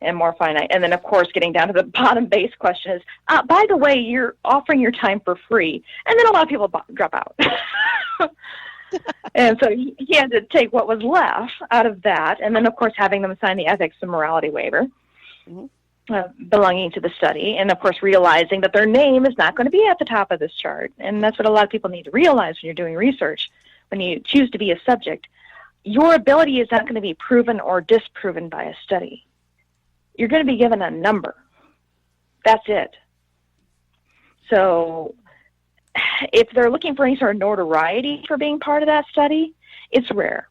and more finite. And then, of course, getting down to the bottom base question is, by the way, you're offering your time for free. And then a lot of people drop out. And so he had to take what was left out of that. And then, of course, having them sign the ethics and morality waiver belonging to the study. And, of course, realizing that their name is not going to be at the top of this chart. And that's what a lot of people need to realize when you're doing research. When you choose to be a subject, your ability is not going to be proven or disproven by a study. You're going to be given a number. That's it. So if they're looking for any sort of notoriety for being part of that study, it's rare.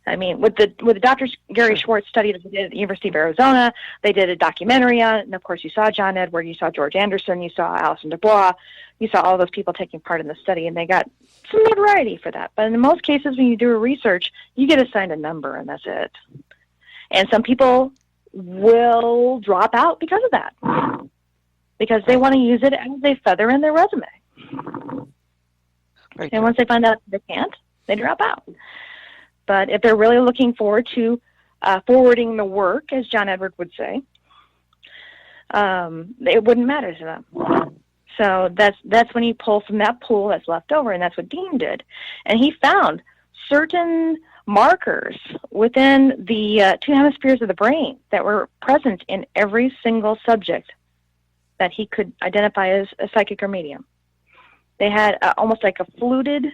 I mean, with the Dr. Gary Schwartz study that they did at the University of Arizona, they did a documentary on it, and of course you saw John Edward, you saw George Anderson, you saw Alison Dubois, you saw all those people taking part in the study, and they got some notoriety for that. But in most cases, when you do a research, you get assigned a number, and that's it. And some people will drop out because of that, because they want to use it as a feather in their resume. Right. And once they find out they can't, they drop out. But if they're really looking forward to forwarding the work, as John Edward would say, it wouldn't matter to them. So that's when you pull from that pool that's left over, and that's what Dean did. And he found certain markers within the two hemispheres of the brain that were present in every single subject that he could identify as a psychic or medium. They had almost like a fluted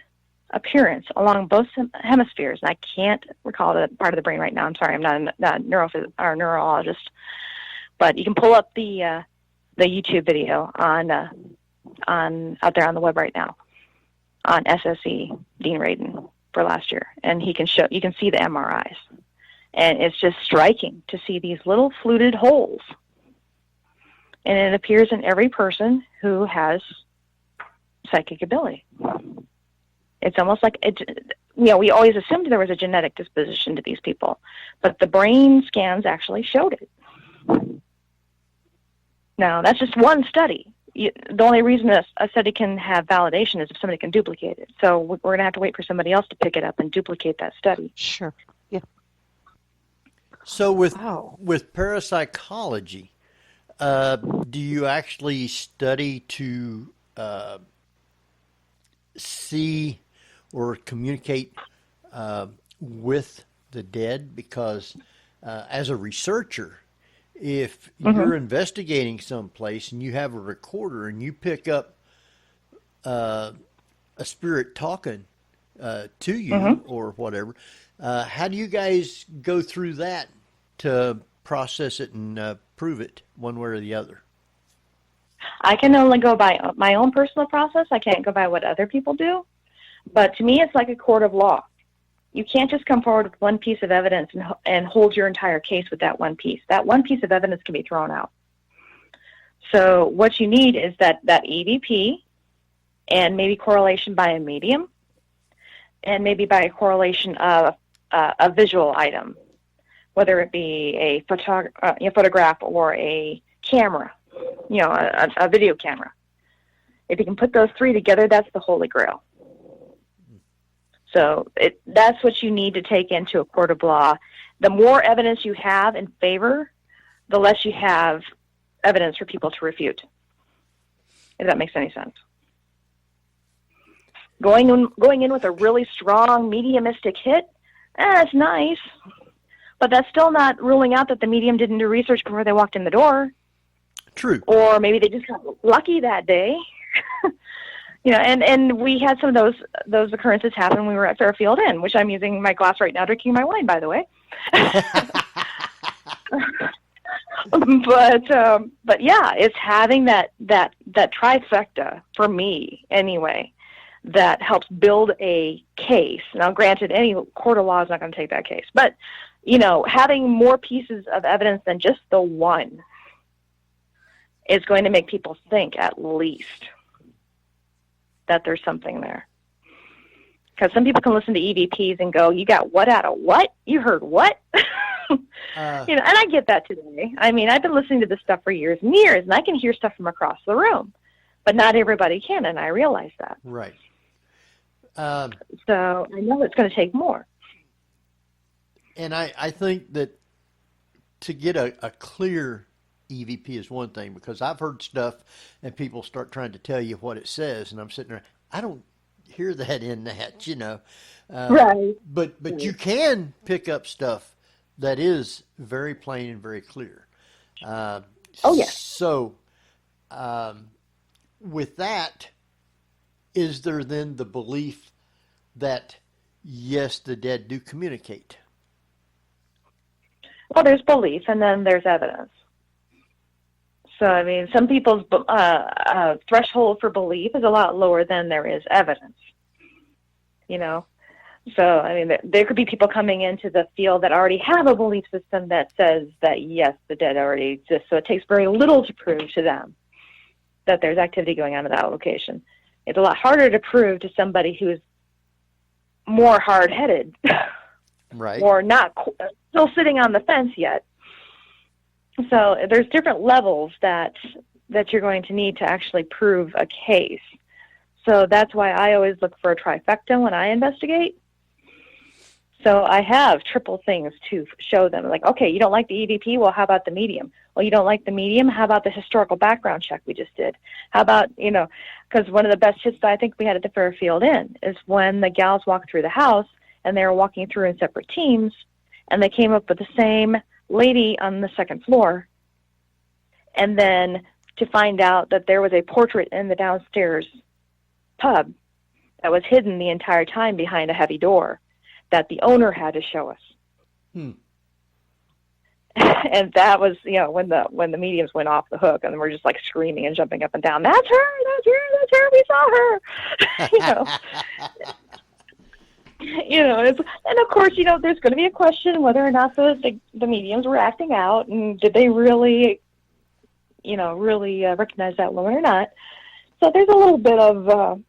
appearance along both hemispheres, and I can't recall the part of the brain right now. I'm sorry, I'm not a neurologist, but you can pull up the YouTube video on out there on the web right now on SSE Dean Radin for last year, and you can see the MRIs, and it's just striking to see these little fluted holes, and it appears in every person who has psychic ability. It's almost like we always assumed there was a genetic disposition to these people, but the brain scans actually showed it. Now, that's just one study. The only reason a study can have validation is if somebody can duplicate it. So we're going to have to wait for somebody else to pick it up and duplicate that study. Sure. Yeah. So with parapsychology, do you actually study to see or communicate with the dead? Because as a researcher, if you're investigating someplace and you have a recorder and you pick up a spirit talking to you or whatever, how do you guys go through that to process it and prove it one way or the other? I can only go by my own personal process. I can't go by what other people do. But to me, it's like a court of law. You can't just come forward with one piece of evidence and hold your entire case with that one piece. That one piece of evidence can be thrown out. So what you need is that EVP and maybe correlation by a medium and maybe by a correlation of a visual item, whether it be a photograph or a camera, a video camera. If you can put those three together, that's the Holy Grail. So that's what you need to take into a court of law. The more evidence you have in favor, the less you have evidence for people to refute, if that makes any sense. Going in with a really strong mediumistic hit, that's nice, but that's still not ruling out that the medium didn't do research before they walked in the door. True. Or maybe they just got lucky that day. And we had some of those occurrences happen when we were at Fairfield Inn, which I'm using my glass right now, drinking my wine, by the way. But yeah, it's having that trifecta for me anyway that helps build a case. Now, granted, any court of law is not going to take that case, but having more pieces of evidence than just the one is going to make people think at least that there's something there. Because some people can listen to EVPs and go, you got what out of what? You heard what? And I get that today. I mean, I've been listening to this stuff for years and years, and I can hear stuff from across the room. But not everybody can, and I realize that. Right. So I know it's going to take more. And I think that to get a clear EVP is one thing, because I've heard stuff and people start trying to tell you what it says, and I'm sitting there, I don't hear that in that, you know. Right. But you can pick up stuff that is very plain and very clear. Oh, yeah. So, with that, is there then the belief that yes, the dead do communicate? Well, there's belief, and then there's evidence. So, I mean, some people's threshold for belief is a lot lower than there is evidence, you know. So, I mean, there could be people coming into the field that already have a belief system that says that, yes, the dead already exist. So it takes very little to prove to them that there's activity going on in that location. It's a lot harder to prove to somebody who's more hard-headed, right, or not still sitting on the fence yet. So there's different levels that you're going to need to actually prove a case. So that's why I always look for a trifecta when I investigate. So I have triple things to show them. Like, okay, you don't like the EVP? Well, how about the medium? Well, you don't like the medium? How about the historical background check we just did? How about, you know, because one of the best hits that I think we had at the Fairfield Inn is when the gals walked through the house, and they were walking through in separate teams, and they came up with the same lady on the second floor. And then to find out that there was a portrait in the downstairs pub that was hidden the entire time behind a heavy door that the owner had to show us. And that was, you know, when the mediums went off the hook, and we're just like screaming and jumping up and down. That's her, we saw her. You know. You know, and of course, you know, there's going to be a question whether or not the mediums were acting out, and did they really, you know, recognize that woman or not. So there's a little bit of,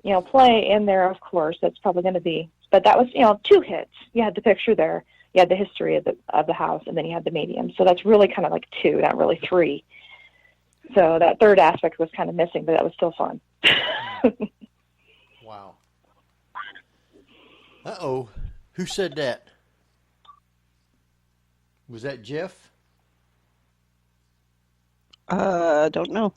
you know, play in there, of course. That's probably going to be, but that was, you know, 2 hits. You had the picture there, you had the history of the house, and then you had the medium. So that's really kind of like 2, not really 3. So that third aspect was kind of missing, but that was still fun. Wow. Uh-oh. Who said that? Was that Geoff? Don't know.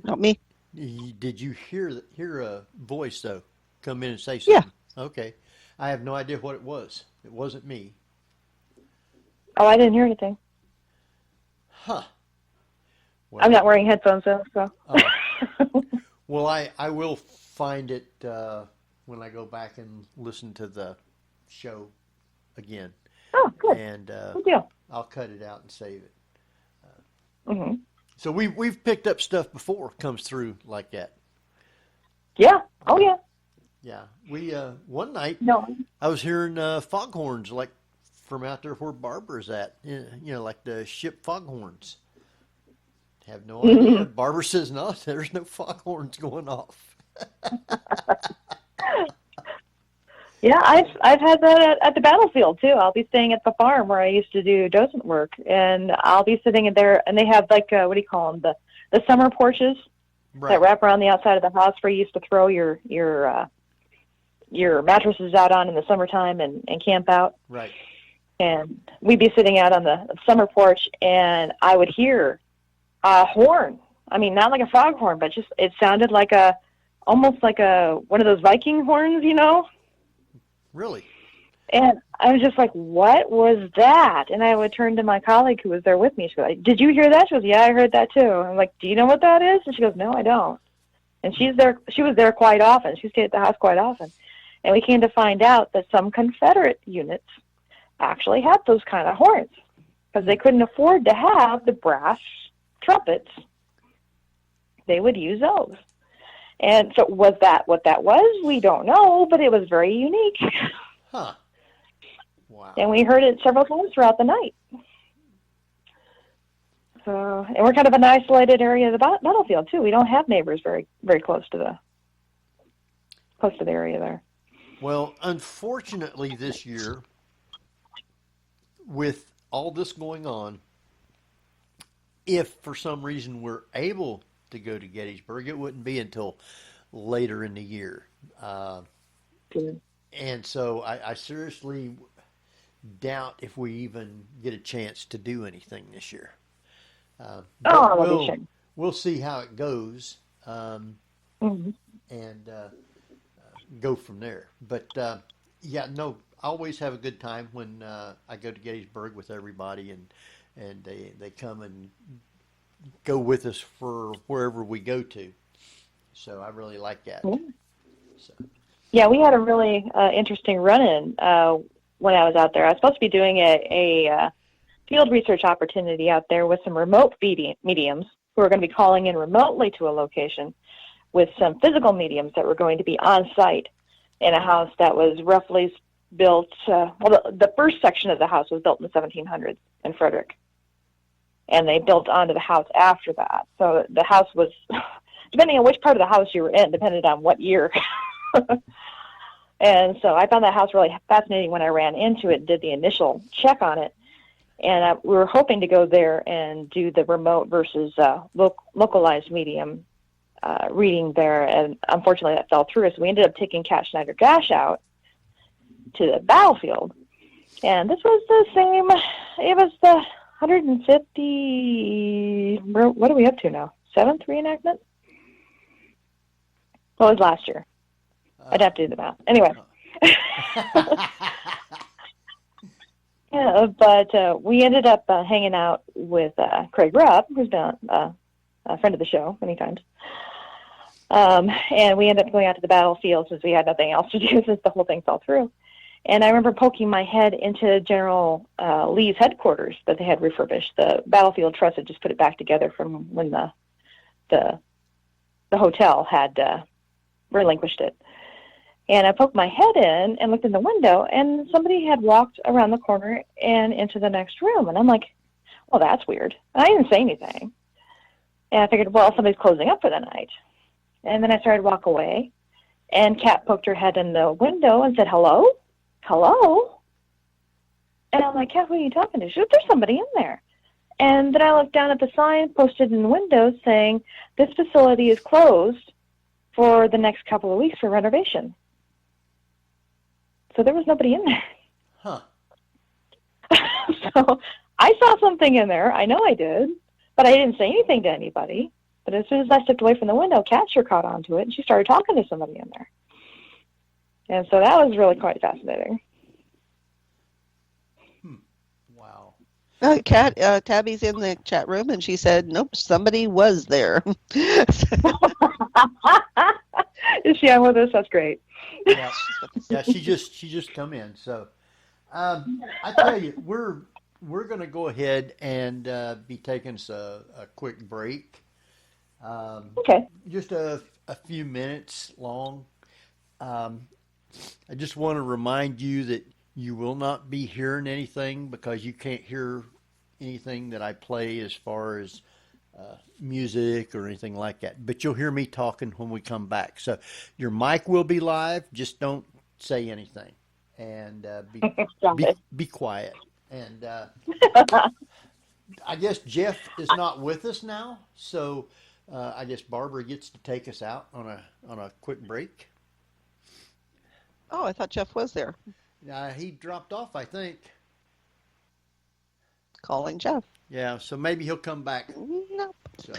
Not me. Did you hear a voice, though, come in and say something? Yeah. Okay. I have no idea what it was. It wasn't me. Oh, I didn't hear anything. Huh. Well, I'm not wearing headphones, though, so. Well, I will find it when I go back and listen to the show again. Oh, good. And good deal. I'll cut it out and save it. Mm-hmm. So we've picked up stuff before comes through like that. Yeah. Oh, yeah. Yeah. We one night No. I was hearing foghorns like from out there where Barbara's at. You know, like the ship foghorns. Have no idea. Barbara says no. There's no foghorns going off. Yeah, I've had that at the battlefield too. I'll be staying at the farm where I used to do docent work, and I'll be sitting in there, and they have like what do you call them, the summer porches that wrap around the outside of the house where you used to throw your mattresses out on in the summertime and camp out. Right. And we'd be sitting out on the summer porch, and I would hear a horn. I mean, not like a foghorn, but just it sounded like almost like one of those Viking horns, you know. Really? And I was just like, what was that? And I would turn to my colleague who was there with me. She goes, did you hear that? She goes, yeah, I heard that too. I'm like, do you know what that is? And she goes, no, I don't. And she was there quite often. She stayed at the house quite often. And we came to find out that some Confederate units actually had those kind of horns because they couldn't afford to have the brass trumpets. They would use those. And so was that what that was? We don't know, but it was very unique. Huh. Wow. And we heard it several times throughout the night. So, and we're kind of an isolated area of the battlefield too. We don't have neighbors very, very close to the area there. Well, unfortunately this year, with all this going on, if for some reason we're able to go to Gettysburg, it wouldn't be until later in the year. And so I seriously, doubt if we even get a chance to do anything this year. Oh, But that'll be shame. we'll see how it goes, Mm-hmm. and go from there. But yeah, no, I always have a good time when I go to Gettysburg with everybody, and they come and go with us for wherever we go to. So I really like that. Yeah. So. Yeah, we had a really interesting run-in when I was out there. I was supposed to be doing a field research opportunity out there with some remote mediums who are going to be calling in remotely to a location with some physical mediums that were going to be on site in a house that was roughly built, the first section of the house was built in the 1700s in Frederick. And they built onto the house after that. So the house was, depending on which part of the house you were in, depended on what year. And so I found that house really fascinating when I ran into it and did the initial check on it. And we were hoping to go there and do the remote versus localized medium reading there. And unfortunately, that fell through. So we ended up taking Kat Schneider-Gash out to the battlefield. And this was the same, it was the 150, what are we up to now? 7th reenactment? What was last year? I'd have to do the math. Anyway. Yeah, but we ended up hanging out with Craig Rupp, who's been a friend of the show many times. And we ended up going out to the battlefield since we had nothing else to do since the whole thing fell through. And I remember poking my head into General Lee's headquarters that they had refurbished. The battlefield trust had just put it back together from when the hotel had relinquished it. And I poked my head in and looked in the window, and somebody had walked around the corner and into the next room. And I'm like, well, that's weird. And I didn't say anything. And I figured, well, somebody's closing up for the night. And then I started to walk away, and Kat poked her head in the window and said, hello? Hello? And I'm like, Kat, who are you talking to? She said, there's somebody in there. And then I looked down at the sign posted in the window saying, this facility is closed for the next couple of weeks for renovation. So there was nobody in there. Huh. So I saw something in there. I know I did. But I didn't say anything to anybody. But as soon as I stepped away from the window, Kat sure caught on to it, and she started talking to somebody in there. And so that was really quite fascinating. Wow. Kat, Tabby's in the chat room, and she said, nope, somebody was there. Is she on with us? That's great. Yeah, she just come in. So I tell you, we're going to go ahead and be taking a quick break. Okay. Just a few minutes long. I just want to remind you that you will not be hearing anything because you can't hear anything that I play as far as music or anything like that. But you'll hear me talking when we come back. So your mic will be live. Just don't say anything. And be quiet. And I guess Geoff is not with us now. So I guess Barbara gets to take us out on a quick break. Oh, I thought Geoff was there. He dropped off, I think. Calling Geoff. Yeah, so maybe he'll come back. Nope. So.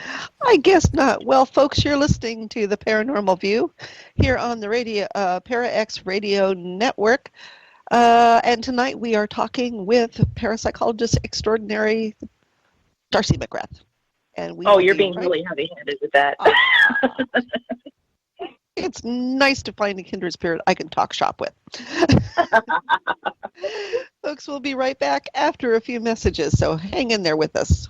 I guess not. Well, folks, you're listening to the Paranormal View here on the radio, ParaX Radio Network. And tonight we are talking with parapsychologist extraordinary Darcie McGrath. And you're being really heavy-handed with that. It's nice to find a kindred spirit I can talk shop with. Folks, we'll be right back after a few messages, so hang in there with us.